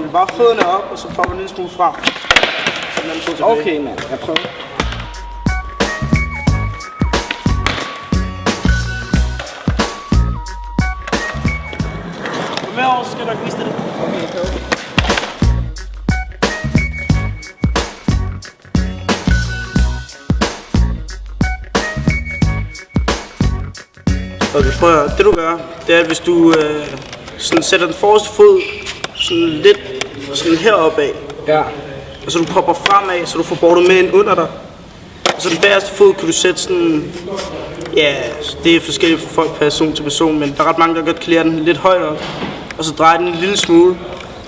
vil bare fødderne op, og så popper en lille smule frem. Så den anden fod tilbage. Okay, mand. Jeg prøver. Kom herover, så skal jeg nok vise dig det. Okay, prøv. Okay, prøv at høre. Det du gør, det er, at hvis du sådan sætter den forreste fod sådan lidt sådan heroppe af, Ja. og så du popper fremad, så du får bordet med ind under dig. Og så den bagerste fod kan du sætte sådan, ja, det er forskelligt fra folk person til person, men der er ret mange, der godt kan lære den lidt højere. Og så drejer den en lille smule,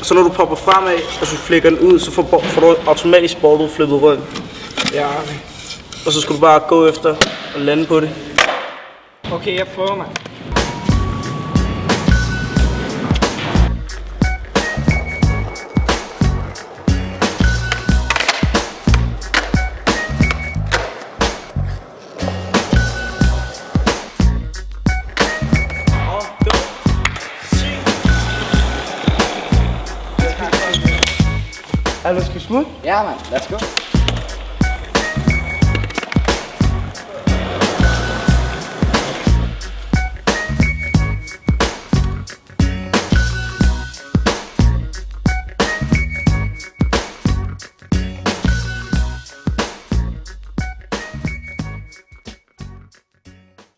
og så når du popper fremad, og så flækker den ud, så får du automatisk bordet flippet rundt. Ja. Og så skal du bare gå efter og lande på det. Okay, jeg prøver, mand. Er du skal smutte? Ja, mand. Let's go.